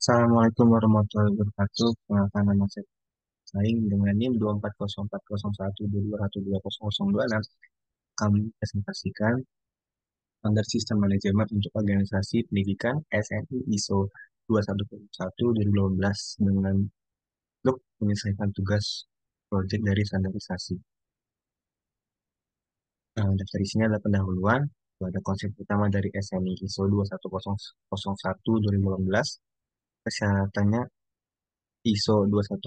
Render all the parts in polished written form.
Assalamualaikum warahmatullahi wabarakatuh. Perkenalkan nama saya Saing dengan NIM 240401212002026. Kami presentasikan standar sistem manajemen untuk organisasi pendidikan SNI ISO 2101 2012 dengan untuk menyelesaikan tugas proyek dari standarisasi. Daftar isinya adalah pendahuluan, ada konsep utama dari SNI ISO 21001 2018, persyaratannya ISO 21001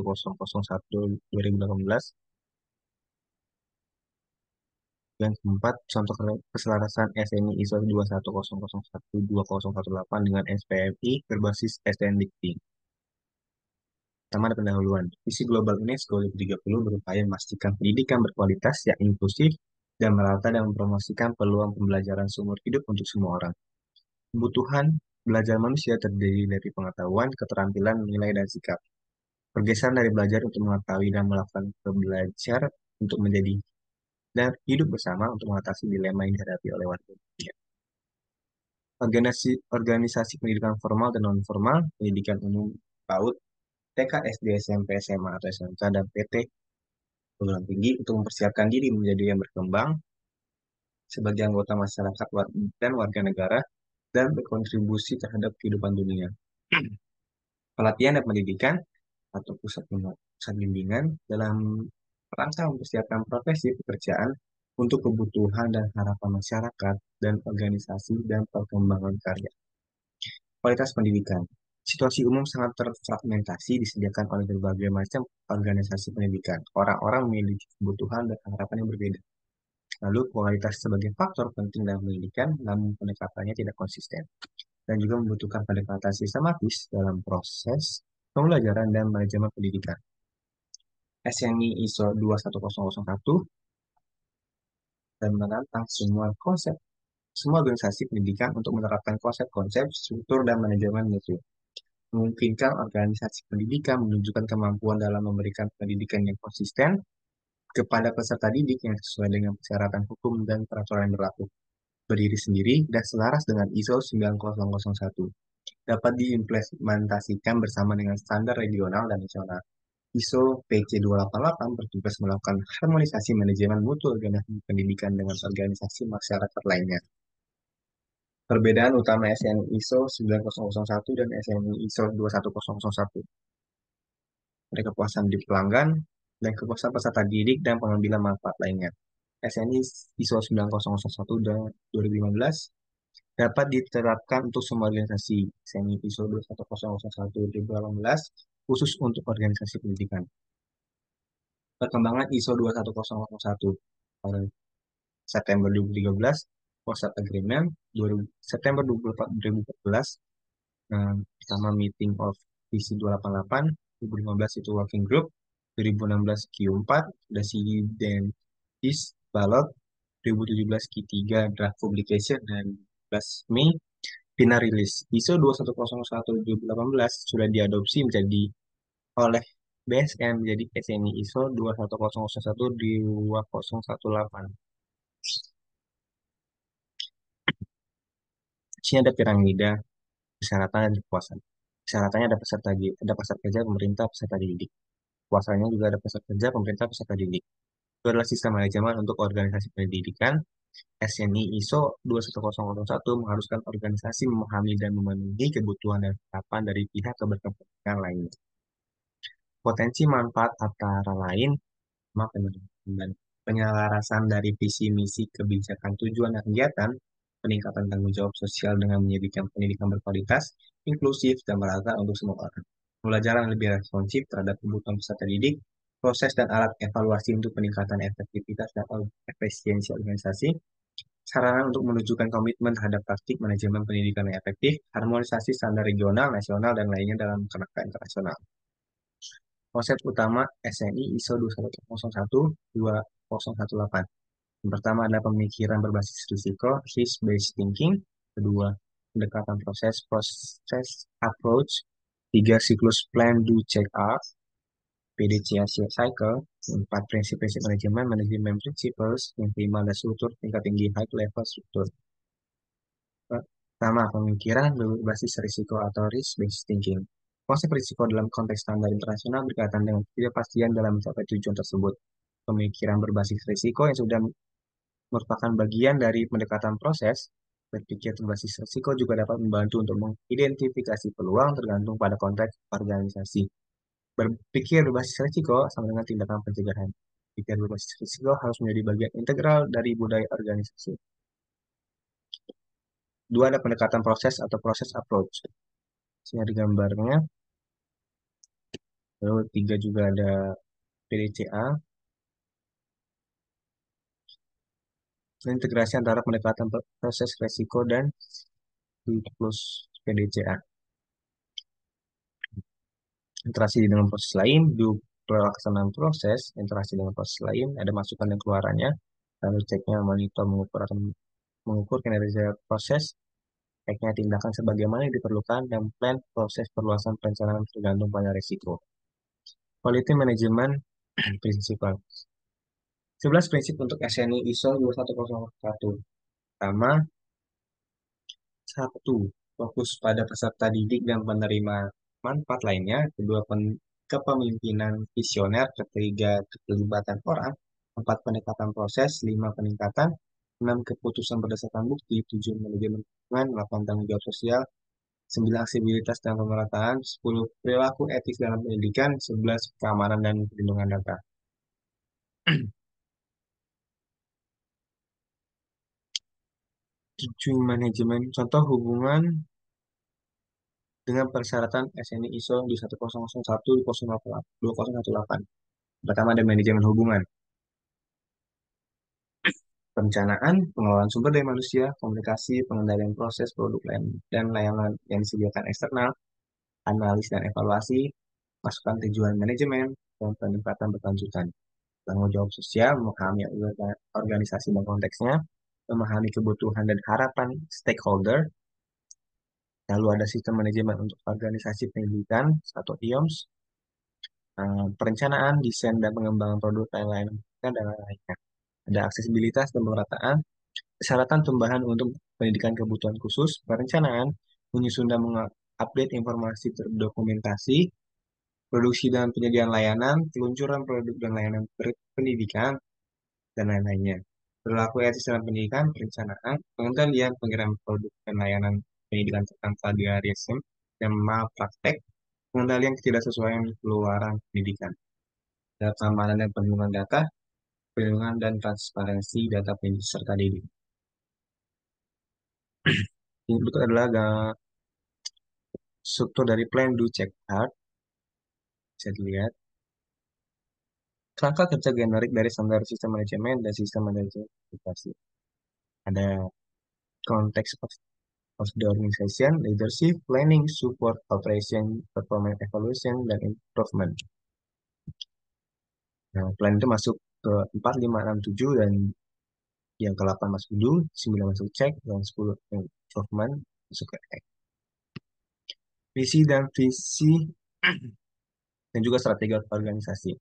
2018. Yang keempat, contoh keselarasan SNI ISO 21001-2018 dengan SPMI berbasis STNDIKTI. Pertama ada pendahuluan. Visi Global UNESCO 2030 berupaya memastikan pendidikan berkualitas yang inklusif dan merata dan mempromosikan peluang pembelajaran seumur hidup untuk semua orang. Kebutuhan belajar manusia terdiri dari pengetahuan, keterampilan, nilai, dan sikap. Pergeseran dari belajar untuk mengetahui dan melakukan ke belajar untuk menjadi dan hidup bersama untuk mengatasi dilema yang dihadapi oleh warga dunia. Organisasi pendidikan formal dan non-formal, pendidikan umum PAUD, TK, SD, SMP, SMA, atau SMK, dan PT perguruan tinggi untuk mempersiapkan diri menjadi yang berkembang sebagai anggota masyarakat dan warga negara dan berkontribusi terhadap kehidupan dunia. Pelatihan dan pendidikan atau pusat bimbingan dalam rangka mempersiapkan profesi pekerjaan untuk kebutuhan dan harapan masyarakat dan organisasi dan perkembangan karya. Kualitas pendidikan. Situasi umum sangat terfragmentasi disediakan oleh berbagai macam organisasi pendidikan. Orang-orang memiliki kebutuhan dan harapan yang berbeda. Lalu kualitas sebagai faktor penting dalam pendidikan, namun pendekatannya tidak konsisten. Dan juga membutuhkan pendekatan sistematis dalam proses pembelajaran dan manajemen pendidikan. SNI ISO 21001 dan menantang semua organisasi pendidikan untuk menerapkan konsep-konsep, struktur, dan manajemen mutu. Memungkinkan organisasi pendidikan menunjukkan kemampuan dalam memberikan pendidikan yang konsisten kepada peserta didik yang sesuai dengan persyaratan hukum dan peraturan yang berlaku, berdiri sendiri, dan selaras dengan ISO 9001. Dapat diimplementasikan bersama dengan standar regional dan nasional. ISO PC 288 bertugas melakukan harmonisasi manajemen mutu organisasi pendidikan dengan organisasi masyarakat lainnya. Perbedaan utama SNI ISO 9001 dan SNI ISO 21001. Ada kepuasan di pelanggan dan kepuasan peserta didik dan pengambilan manfaat lainnya. SNI ISO 9001 dan 2015 dapat diterapkan untuk semua organisasi. SNI ISO 21001 2018 khusus untuk organisasi pendidikan. Perkembangan ISO 21001 pada September 2013, WhatsApp Agreement, September 2014, pertama Meeting of Visi 288, 2015 itu Working Group, 2016 Q4, Dasigi dan IS, Balot, 2017 Q3, Draft Publication, dan 12 Mei, Final Release. ISO 21001 2018 sudah diadopsi menjadi oleh BSM menjadi SNI ISO 21001 2018. Di sini ada piramida persyaratan dan kepuasan. Persyaratannya ada peserta kerja, pemerintah, peserta didik. Kuasanya juga ada peserta kerja, pemerintah, peserta didik. Itu adalah sistem manajemen untuk organisasi pendidikan. SNI ISO 21001 mengharuskan organisasi memahami dan memenuhi kebutuhan dan harapan dari pihak keberkepentingan lainnya. Potensi manfaat antara lain, dan penyelarasan dari visi misi kebijakan tujuan dan kegiatan, peningkatan tanggung jawab sosial dengan menyediakan pendidikan berkualitas, inklusif, dan merata untuk semua orang. Pembelajaran lebih responsif terhadap kebutuhan peserta didik, proses dan alat evaluasi untuk peningkatan efektivitas dan efisiensi organisasi, sarana untuk menunjukkan komitmen terhadap praktik manajemen pendidikan yang efektif, harmonisasi standar regional, nasional, dan lainnya dalam kerangka internasional. Konsep utama SNI ISO 21001-2018. Yang pertama adalah pemikiran berbasis risiko, risk-based thinking. Kedua, pendekatan proses approach. Tiga, siklus plan, do, check, out. PDCA cycle. Empat, prinsip-prinsip manajemen, manajemen principles. Yang kelima adalah struktur tingkat tinggi, high level struktur. Pertama, pemikiran berbasis risiko atau risk-based thinking. Konsep risiko dalam konteks standar internasional berkaitan dengan ketidakpastian dalam mencapai tujuan tersebut. Pemikiran berbasis risiko yang sudah merupakan bagian dari pendekatan proses. Berpikir berbasis risiko juga dapat membantu untuk mengidentifikasi peluang tergantung pada konteks organisasi. Berpikir berbasis risiko sama dengan tindakan pencegahan. Berpikir berbasis risiko harus menjadi bagian integral dari budaya organisasi. Dua, ada pendekatan proses atau proses approach. Sini ada gambarnya. Lalu tiga juga ada PDCA. Integrasi antara pendekatan proses risiko dan siklus PDCA. Interaksi dengan proses lain, di pelaksanaan proses, interaksi dengan proses lain, ada masukan dan keluarannya, lalu ceknya monitor, mengukur atau mengukur kinerja proses, ceknya tindakan sebagaimana yang diperlukan, dan plan proses perluasan perencanaan tergantung pada risiko. Quality Management Principle. 11 prinsip untuk SNI ISO 21001. Pertama, satu, fokus pada peserta didik dan penerima manfaat lainnya. Kedua, kepemimpinan visioner. Ketiga, keterlibatan orang. Empat, pendekatan proses. Lima, peningkatan. Enam, keputusan berdasarkan bukti. Tujuh, manajemen lingkungan. Delapan, tanggung jawab sosial. Sembilan, aksesibilitas dan pemerataan. Sepuluh, perilaku etis dalam pendidikan. Sebelas, keamanan dan perlindungan data. 7, manajemen. Contoh hubungan dengan persyaratan SNI ISO di 1001 2018. Pertama, ada manajemen hubungan, perencanaan, pengelolaan sumber daya manusia, komunikasi, pengendalian proses, produk dan layanan yang disediakan eksternal, analis dan evaluasi, masukan tujuan manajemen, dan peningkatan berkelanjutan. Tanggung jawab sosial, memahami organisasi dan konteksnya, memahami kebutuhan dan harapan stakeholder. Lalu ada sistem manajemen untuk organisasi pendidikan atau IOMS, perencanaan, desain, dan pengembangan produk dan lain-lainnya. Ada aksesibilitas dan pemerataan, persyaratan tambahan untuk pendidikan kebutuhan khusus, perencanaan, menyusun dan mengupdate informasi terdokumentasi, produksi dan penyediaan layanan, peluncuran produk dan layanan pendidikan, dan lain-lainnya. Perilaku etis dalam pendidikan, perencanaan, pengendalian, pengiriman produk dan layanan pendidikan tentang plagiarisme dan malpraktek, pengendalian ketidaksesuaian pengeluaran pendidikan, data keamanan dan perlindungan data, perlindungan dan transparansi data pendidik serta didik. Ini berikut adalah struktur dari plan, do, check, hard. Bisa dilihat. Kerangka kerja generik dari standar sistem manajemen dan sistem manajemen aplikasi. Ada konteks of the organization, leadership, planning, support, operation, performance evaluation, dan improvement. Nah, plan itu masuk ke 4, 5, 6, 7, dan yang ke-8 masuk do, 9 masuk check, dan 10 improvement masuk ke act. Visi dan juga strategi organisasi.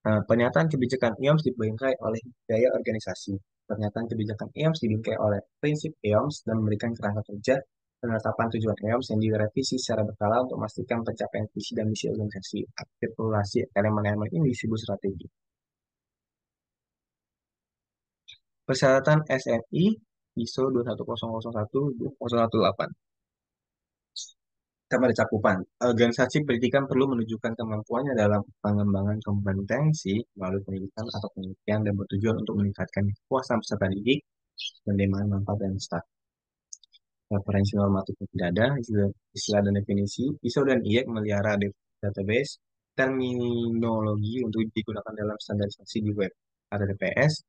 Nah, pernyataan kebijakan IOMS dibingkai oleh gaya organisasi. Pernyataan kebijakan IOMS dibingkai oleh prinsip IOMS dan memberikan kerangka kerja penetapan tujuan IOMS yang direvisi secara berkala untuk memastikan pencapaian visi dan misi organisasi. Artikulasi elemen-elemen ini disebut strategi. Persyaratan SNI ISO 21001-2018. Sama ada cakupan. Organisasi pendidikan perlu menunjukkan kemampuannya dalam pengembangan kompetensi melalui pendidikan atau penelitian dan bertujuan untuk meningkatkan kepuasan peserta didik, penerimaan manfaat dan staf. Referensi normatif yang tidak ada, istilah dan definisi, ISO dan IEC melihara database, terminologi untuk digunakan dalam standarisasi di web, HTTPS,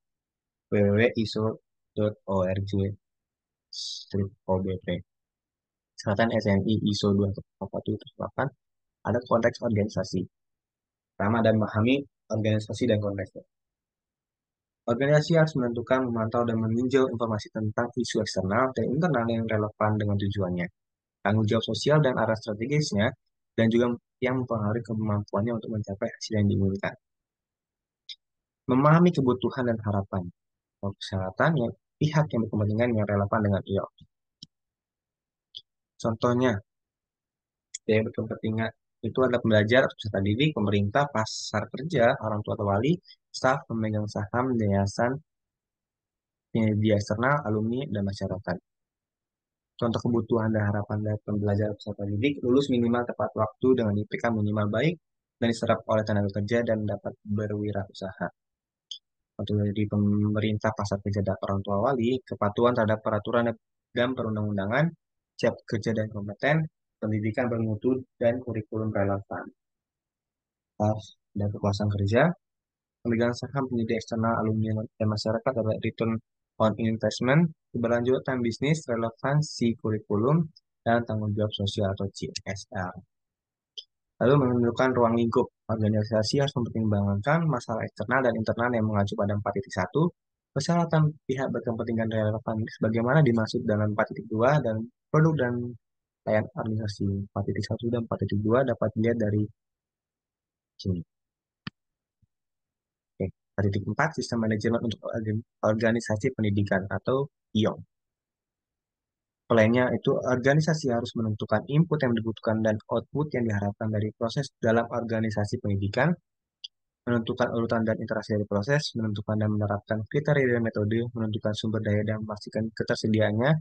www.iso.org/obp. Selatan SNI ISO 21418 ada konteks organisasi. Pertama, dan memahami organisasi dan konteksnya. Organisasi harus menentukan, memantau, dan meninjau informasi tentang isu eksternal dan internal yang relevan dengan tujuannya, tanggung jawab sosial dan arah strategisnya, dan juga yang mempengaruhi kemampuannya untuk mencapai hasil yang diinginkan. Memahami kebutuhan dan harapan, persyaratan yang pihak yang berkepentingan yang relevan dengan IO. Contohnya, Biaya berkepentingan itu ada pembelajar, peserta didik, pemerintah, pasar kerja, orang tua atau wali, staf, pemegang saham, yayasan, penyedia eksternal, alumni, dan masyarakat. Contoh kebutuhan dan harapan dari pembelajar peserta didik, lulus minimal tepat waktu dengan IPK minimal baik dan diserap oleh tenaga kerja dan dapat berwirausaha. Untuk dari pemerintah, pasar kerja, dan orang tua wali, kepatuhan terhadap peraturan dan perundang-undangan, siap kerja dan kompeten, pendidikan bermutu, dan kurikulum relevan. Staf dan kekuasaan kerja, pemegang saham, penyedia eksternal, alumni, dan masyarakat adalah return on investment, keberlanjutan bisnis, relevansi kurikulum, dan tanggung jawab sosial atau CSR. Lalu menentukan ruang lingkup. Organisasi harus mempertimbangkan masalah eksternal dan internal yang mengacu pada 4.1, persyaratan pihak berkepentingan relevan sebagaimana dimaksud dalam 4.2, dan produk dan layanan organisasi. 4.1 dan 4.2 dapat dilihat dari sini. Oke. 4.4, sistem manajemen untuk organisasi pendidikan atau IOM. Lainnya itu organisasi harus menentukan input yang dibutuhkan dan output yang diharapkan dari proses dalam organisasi pendidikan, menentukan urutan dan interaksi dari proses, menentukan dan menerapkan kriteria dan metode, menentukan sumber daya dan memastikan ketersediaannya,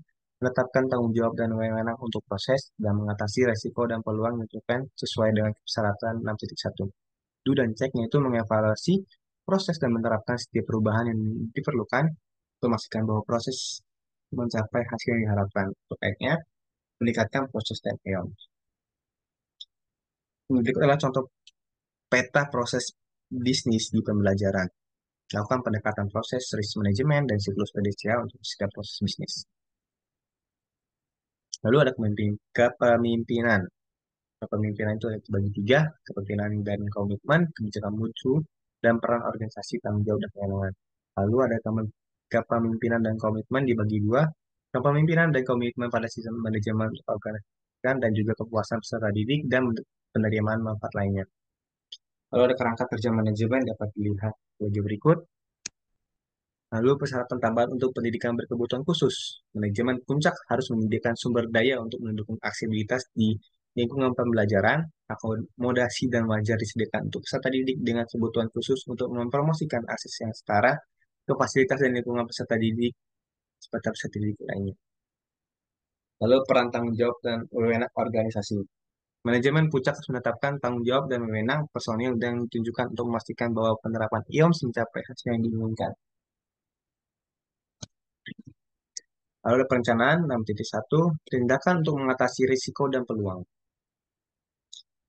menetapkan tanggung jawab dan wewenang untuk proses, dan mengatasi resiko dan peluang yang ditentukan sesuai dengan persyaratan 6.1. Do dan ceknya itu mengevaluasi proses dan menerapkan setiap perubahan yang diperlukan untuk memastikan bahwa proses mencapai hasil yang diharapkan. Untuk baiknya, meningkatkan proses dan EOM. Berikut adalah contoh peta proses bisnis di pembelajaran. Lakukan pendekatan proses, risk management, dan siklus prudensial untuk setiap proses bisnis. Lalu ada kepemimpinan. Kepemimpinan itu ada bagi tiga, kepemimpinan dan komitmen, kebijakan mutu, dan peran organisasi, tanggung jawab, dan kewenangan. Lalu ada kepemimpinan dan komitmen dibagi dua, kepemimpinan dan komitmen pada sistem manajemen organisasi dan juga kepuasan peserta didik dan penerimaan manfaat lainnya. Lalu ada kerangka kerja manajemen dapat dilihat sebagai berikut. Lalu persyaratan tambahan untuk pendidikan berkebutuhan khusus. Manajemen puncak harus menyediakan sumber daya untuk mendukung aksesibilitas di lingkungan pembelajaran, akomodasi dan wajar disediakan untuk peserta didik dengan kebutuhan khusus untuk mempromosikan akses yang setara ke fasilitas dan lingkungan peserta didik seperti peserta didik lainnya. Lalu peran tanggung jawab dan wewenang organisasi. Manajemen puncak harus menetapkan tanggung jawab dan wewenang personil dan ditunjukkan untuk memastikan bahwa penerapan IOMS mencapai hasil yang diinginkan. Lalu ada perencanaan 6.1, tindakan untuk mengatasi risiko dan peluang.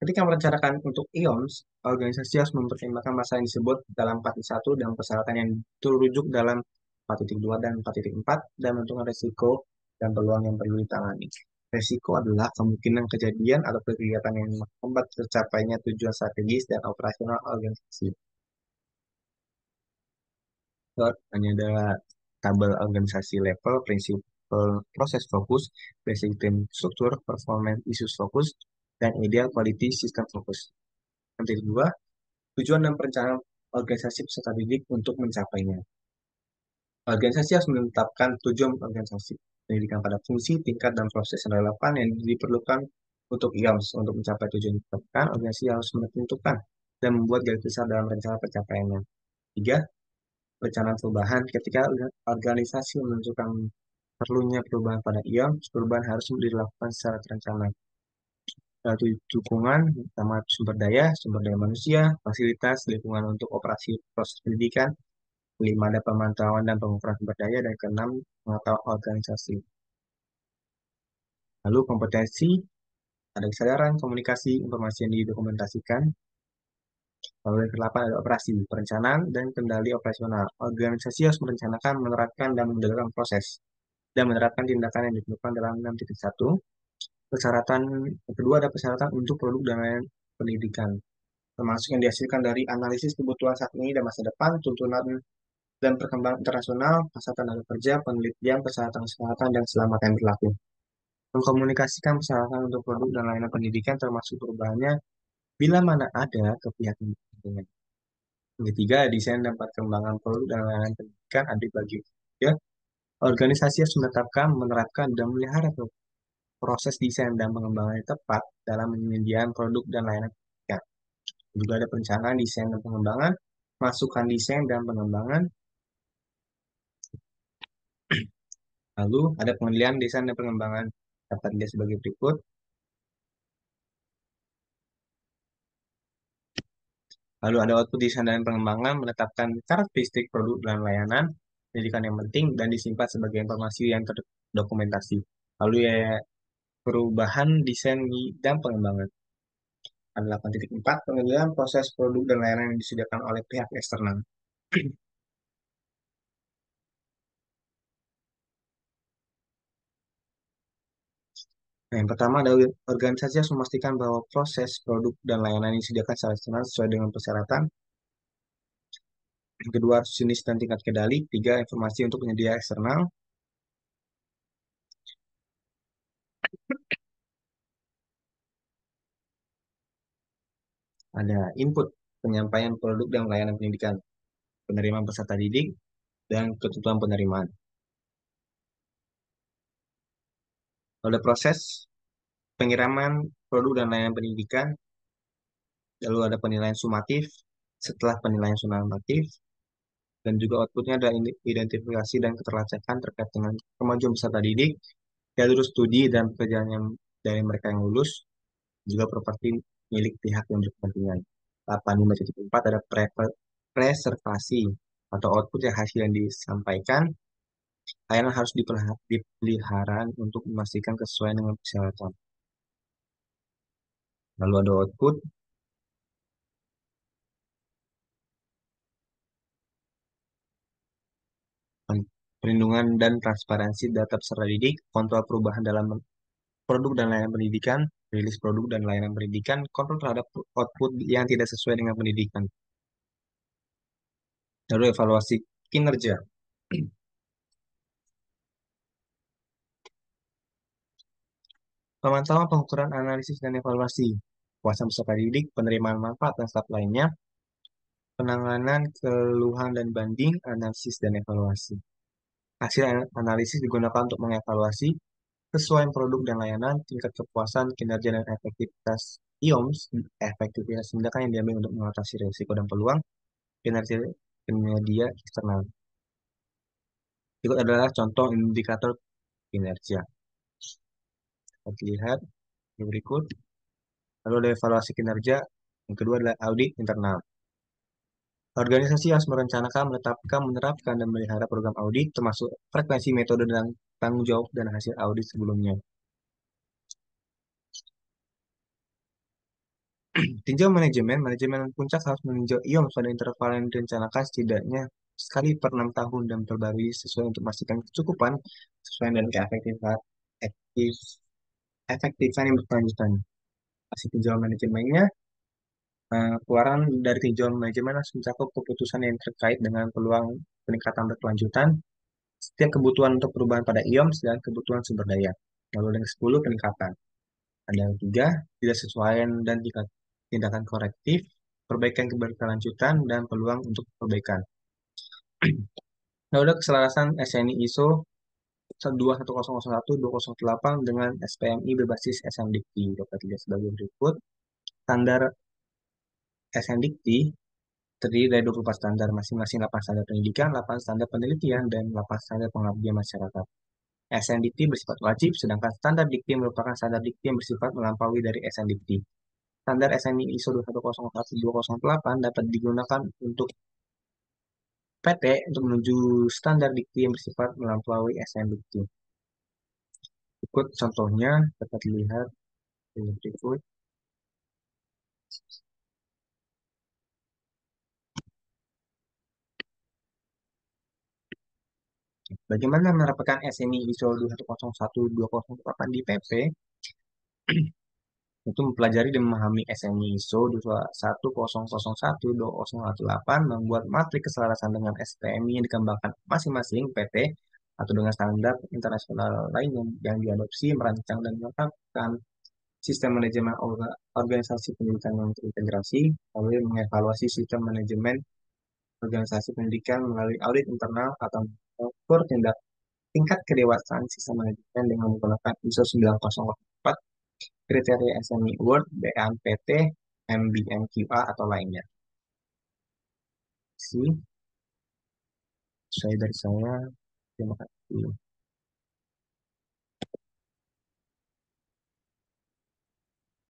Ketika merencanakan untuk IOMS, organisasi harus mempertimbangkan masalah yang disebut dalam 4.1 dan persyaratan yang terujuk dalam 4.2 dan 4.4 dan menentukan risiko dan peluang yang perlu ditangani. Risiko adalah kemungkinan kejadian atau kegiatan yang menghambat tercapainya tujuan strategis dan operasional organisasi. Hanya ada tabel organisasi level, prinsip proses fokus, basic team struktur, performance issues fokus, dan ideal quality system fokus. Nanti kedua, tujuan dan perencanaan organisasi peserta didik untuk mencapainya. Organisasi harus menetapkan tujuan organisasi pendidikan pada fungsi, tingkat, dan proses yang relevan yang diperlukan untuk IOMS. Untuk mencapai tujuan ditetapkan, organisasi harus menentukan dan membuat garis besar dalam rencana pencapaiannya. Tiga, perencanaan perubahan. Ketika organisasi menentukan perlunya perubahan pada IOMS, perubahan harus dilakukan secara terencana. Yaitu dukungan, utama sumber daya manusia, fasilitas, lingkungan untuk operasi proses pendidikan, kelima ada pemantauan dan pengukuran sumber daya, dan keenam pengetahuan organisasi. Lalu kompetensi, ada kesadaran, komunikasi, informasi yang didokumentasikan. Lalu yang ke-8 ada operasi, perencanaan, dan kendali operasional. Organisasi harus merencanakan, menerapkan, dan menjalankan proses, dan menerapkan tindakan yang diperlukan dalam 6.1. Persyaratan yang kedua ada persyaratan untuk produk dan layanan pendidikan, termasuk yang dihasilkan dari analisis kebutuhan saat ini dan masa depan, tuntunan dan perkembangan internasional, pasar tenaga kerja, penelitian, persyaratan kesehatan, dan keselamatan yang berlaku. Mengkomunikasikan persyaratan untuk produk dan layanan pendidikan termasuk perubahannya bila mana ada kepihakan kepentingan. Yang ketiga, desain dan perkembangan produk dan layanan pendidikan ada bagi ya. Organisasi harus menetapkan, menerapkan, dan memelihara proses desain dan pengembangan yang tepat dalam penyediaan produk dan layanan pendidikan. Juga ada perencanaan desain dan pengembangan, masukan desain dan pengembangan, lalu ada penilaian desain dan pengembangan. Dapat dilihat sebagai berikut. Lalu ada output desain dan pengembangan, menetapkan karakteristik produk dan layanan pendidikan yang penting dan disimpan sebagai informasi yang terdokumentasi. Lalu ya perubahan desain dan pengembangan. Ada 8.4 penilaian proses produk dan layanan yang disediakan oleh pihak eksternal. Nah, yang pertama ada organisasi harus memastikan bahwa proses produk dan layanan yang disediakan secara eksternal sesuai dengan persyaratan. Yang kedua, jenis dan tingkat kendali. Tiga, informasi untuk penyedia eksternal. Ada input, penyampaian produk dan layanan pendidikan, penerimaan peserta didik, dan ketentuan penerimaan. Lalu ada proses pengiriman produk dan layanan pendidikan, lalu ada penilaian sumatif, setelah penilaian sumatif, dan juga outputnya ada identifikasi dan keterlacakan terkait dengan kemajuan peserta didik, jalur studi dan pekerjaan yang dari mereka yang lulus, juga properti milik pihak yang berkepentingan. 85.4 ada preservasi atau output yang hasil yang disampaikan, layanan harus dipelihara untuk memastikan kesesuaian dengan persyaratan. Lalu ada output, perlindungan dan transparansi data peserta didik, kontrol perubahan dalam produk dan layanan pendidikan, rilis produk dan layanan pendidikan, kontrol terhadap output yang tidak sesuai dengan pendidikan. Lalu evaluasi kinerja. Pemantauan, pengukuran, analisis, dan evaluasi. Puasan peserta didik, penerimaan manfaat, dan staf lainnya. Penanganan keluhan dan banding, analisis, dan evaluasi. Hasil analisis digunakan untuk mengevaluasi kesesuaian produk dan layanan, tingkat kepuasan, kinerja, dan efektivitas IOMS, efektivitas tindakan yang diambil untuk mengatasi risiko dan peluang, kinerja penyedia eksternal. Berikut adalah contoh indikator kinerja. Kita lihat di berikut. Lalu ada evaluasi kinerja. Yang kedua adalah audit internal. Organisasi harus merencanakan, menetapkan, menerapkan, dan memelihara program audit, termasuk frekuensi, metode, dan tanggung jawab dan hasil audit sebelumnya. Tinjau manajemen. Manajemen puncak harus meninjau IOM pada interval yang direncanakan setidaknya sekali per 6 tahun dan terbaru sesuai untuk memastikan kecukupan, sesuai dan keefektifan efektifan yang berkelanjutan. Hasil tinjauan manajemennya, keluaran dari tinjauan manajemen harus mencakup keputusan yang terkait dengan peluang peningkatan berkelanjutan, setiap kebutuhan untuk perubahan pada IOMS, dan kebutuhan sumber daya. Lalu yang ke-10, peningkatan. Ada yang tiga, tidak sesuai dan tindakan korektif, perbaikan keberkelanjutan, dan peluang untuk perbaikan. Lalu ada keselarasan SNI ISO 21001-2008 dengan SPMI berbasis SNDIKT. Dapat dilihat sebagai berikut. Standar SNDIKT terdiri dari 24 standar, masing-masing 8 standar pendidikan, 8 standar penelitian, dan 8 standar pengabdian masyarakat. SNDIKT bersifat wajib, sedangkan standar dikti merupakan standar dikti yang bersifat melampaui dari SNDIKT. Standar SNI ISO 2101208 dapat digunakan untuk PT untuk menuju standar dikti yang bersifat melampaui SNDIKT. Berikut contohnya dapat dilihat di berikut. Bagaimana menerapkan SNI ISO 2101208 di PP? Itu mempelajari dan memahami SNI ISO 21001-2018, membuat matrik keselarasan dengan SPMI yang dikembangkan masing-masing PT atau dengan standar internasional lain yang diadopsi, merancang dan menetapkan sistem manajemen organisasi pendidikan yang terintegrasi, lalu mengevaluasi sistem manajemen organisasi pendidikan melalui audit internal atau mengukur tindak tingkat kedewasaan sistem manajemen dengan menggunakan ISO 9004, kriteria SME Award, BMPT, MBMQA, atau lainnya. Sih, saya dari saya. Terima kasih.